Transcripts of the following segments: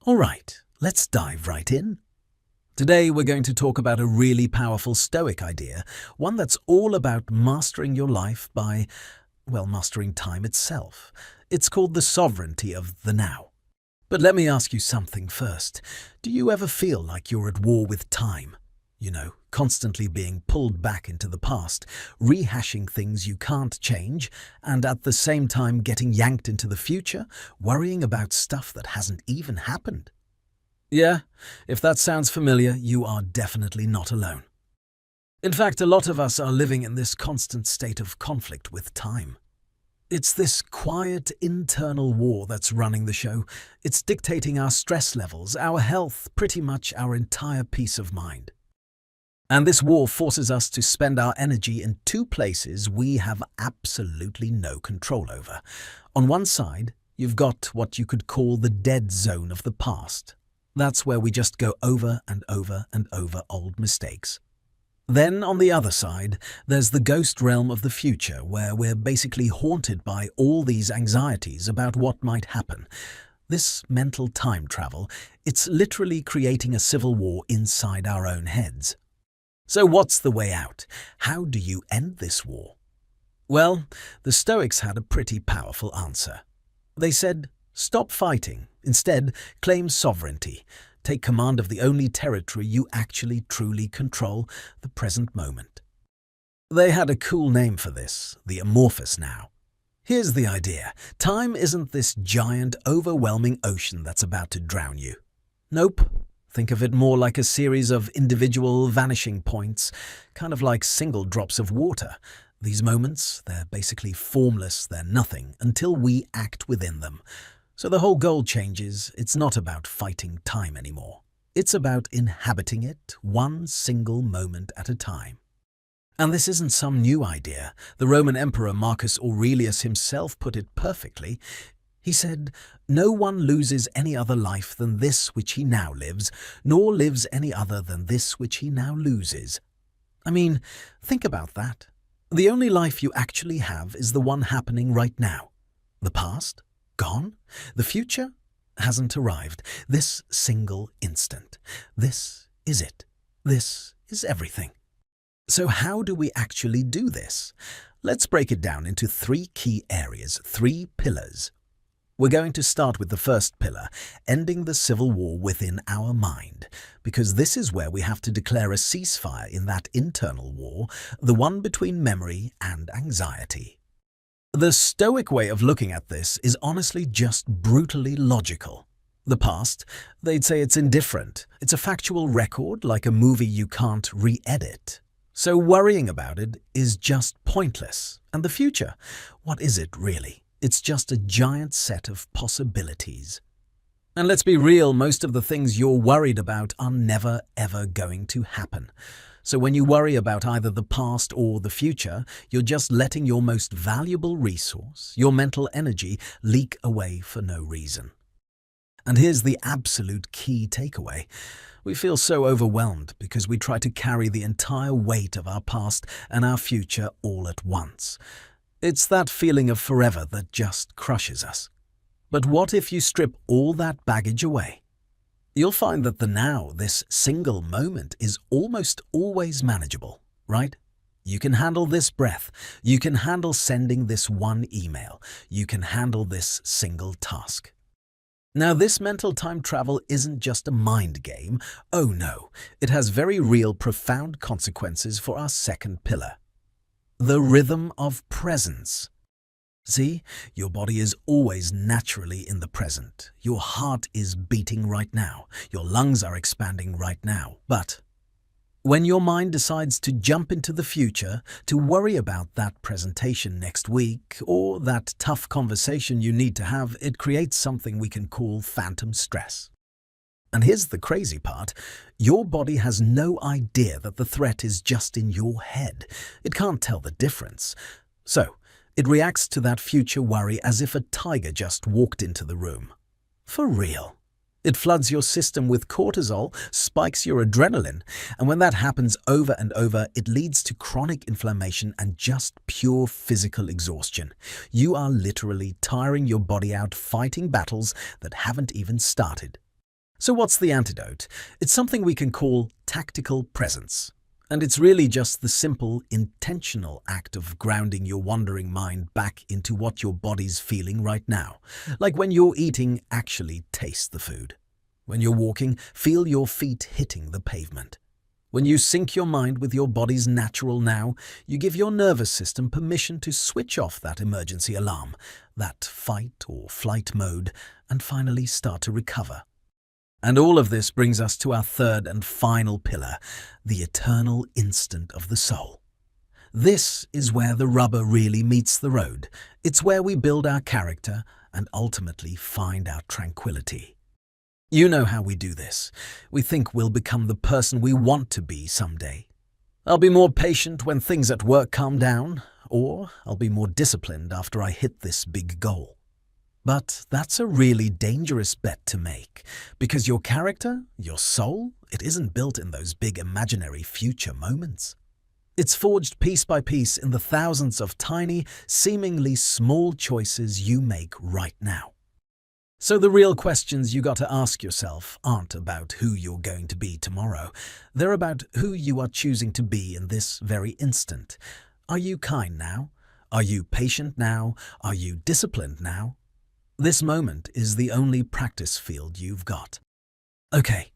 All right, let's dive right in. Today we're going to talk about a really powerful Stoic idea, one that's all about mastering your life by, mastering time itself. It's called the sovereignty of the now. But let me ask you something first. Do you ever feel like you're at war with time? Constantly being pulled back into the past, rehashing things you can't change, and at the same time getting yanked into the future, worrying about stuff that hasn't even happened? Yeah, if that sounds familiar, you are definitely not alone. In fact, a lot of us are living in this constant state of conflict with time. It's this quiet internal war that's running the show. It's dictating our stress levels, our health, pretty much our entire peace of mind. And this war forces us to spend our energy in two places we have absolutely no control over. On one side, you've got what you could call the dead zone of the past. That's where we just go over and over and over old mistakes. Then, on the other side, there's the ghost realm of the future, where we're basically haunted by all these anxieties about what might happen. This mental time travel, it's literally creating a civil war inside our own heads. So what's the way out? How do you end this war? Well, the Stoics had a pretty powerful answer. They said, stop fighting. Instead, claim sovereignty. Take command of the only territory you actually truly control, the present moment. They had a cool name for this, the Amorphous Now. Here's the idea. Time isn't this giant, overwhelming ocean that's about to drown you. Nope. Think of it more like a series of individual vanishing points, kind of like single drops of water. These moments, they're basically formless, they're nothing, until we act within them. So the whole goal changes. It's not about fighting time anymore. It's about inhabiting it, one single moment at a time. And this isn't some new idea. The Roman Emperor Marcus Aurelius himself put it perfectly. He said, "No one loses any other life than this which he now lives, nor lives any other than this which he now loses." I mean, think about that. The only life you actually have is the one happening right now. The past? Gone? The future? Hasn't arrived. This single instant. This is it. This is everything. So how do we actually do this? Let's break it down into three key areas, three pillars. We're going to start with the first pillar, ending the civil war within our mind, because this is where we have to declare a ceasefire in that internal war, the one between memory and anxiety. The Stoic way of looking at this is honestly just brutally logical. The past, they'd say it's indifferent. It's a factual record, like a movie you can't re-edit. So worrying about it is just pointless. And the future, what is it really? It's just a giant set of possibilities. And let's be real, most of the things you're worried about are never ever going to happen. So when you worry about either the past or the future, you're just letting your most valuable resource, your mental energy, leak away for no reason. And here's the absolute key takeaway. We feel so overwhelmed because we try to carry the entire weight of our past and our future all at once. It's that feeling of forever that just crushes us. But what if you strip all that baggage away? You'll find that the now, this single moment, is almost always manageable, right? You can handle this breath. You can handle sending this one email. You can handle this single task. Now, this mental time travel isn't just a mind game. Oh no, it has very real, profound consequences for our second pillar. The rhythm of presence. See, your body is always naturally in the present. Your heart is beating right now. Your lungs are expanding right now. But when your mind decides to jump into the future, to worry about that presentation next week or that tough conversation you need to have, it creates something we can call phantom stress. And here's the crazy part. Your body has no idea that the threat is just in your head. It can't tell the difference. So, it reacts to that future worry as if a tiger just walked into the room. For real. It floods your system with cortisol, spikes your adrenaline, and when that happens over and over, it leads to chronic inflammation and just pure physical exhaustion. You are literally tiring your body out fighting battles that haven't even started. So what's the antidote? It's something we can call tactical presence. And it's really just the simple, intentional act of grounding your wandering mind back into what your body's feeling right now. Like when you're eating, actually taste the food. When you're walking, feel your feet hitting the pavement. When you sync your mind with your body's natural now, you give your nervous system permission to switch off that emergency alarm, that fight or flight mode, and finally start to recover. And all of this brings us to our third and final pillar, the eternal instant of the soul. This is where the rubber really meets the road. It's where we build our character and ultimately find our tranquility. You know how we do this. We think we'll become the person we want to be someday. I'll be more patient when things at work calm down, or I'll be more disciplined after I hit this big goal. But that's a really dangerous bet to make, because your character, your soul, it isn't built in those big imaginary future moments. It's forged piece by piece in the thousands of tiny, seemingly small choices you make right now. So the real questions you got to ask yourself aren't about who you're going to be tomorrow. They're about who you are choosing to be in this very instant. Are you kind now? Are you patient now? Are you disciplined now? This moment is the only practice field you've got. Okay,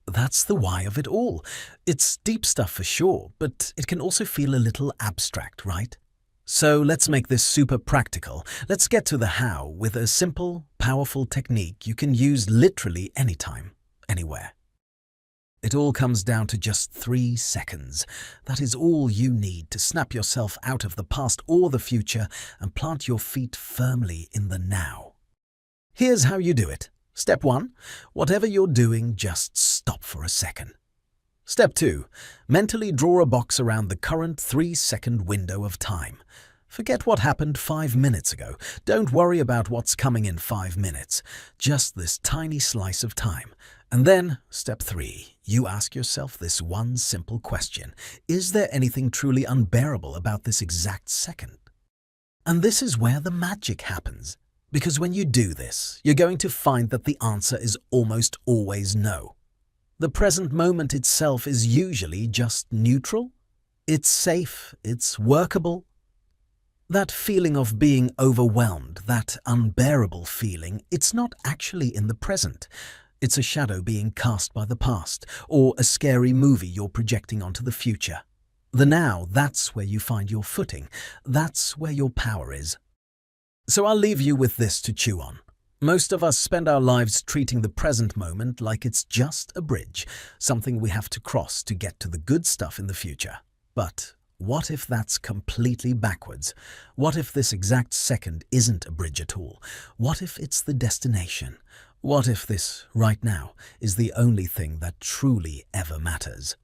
that's the why of it all. It's deep stuff for sure, but it can also feel a little abstract, right? So let's make this super practical. Let's get to the how with a simple, powerful technique you can use literally anytime, anywhere. It all comes down to just 3 seconds. That is all you need to snap yourself out of the past or the future and plant your feet firmly in the now. Here's how you do it. Step 1. Whatever you're doing, just stop for a second. Step 2. Mentally draw a box around the current 3-second window of time. Forget what happened 5 minutes ago. Don't worry about what's coming in 5 minutes. Just this tiny slice of time. And then, step 3. You ask yourself this one simple question. Is there anything truly unbearable about this exact second? And this is where the magic happens. Because when you do this, you're going to find that the answer is almost always no. The present moment itself is usually just neutral. It's safe, it's workable. That feeling of being overwhelmed, that unbearable feeling, it's not actually in the present. It's a shadow being cast by the past, or a scary movie you're projecting onto the future. The now, that's where you find your footing. That's where your power is. So I'll leave you with this to chew on. Most of us spend our lives treating the present moment like it's just a bridge, something we have to cross to get to the good stuff in the future. But what if that's completely backwards? What if this exact second isn't a bridge at all? What if it's the destination? What if this, right now, is the only thing that truly ever matters?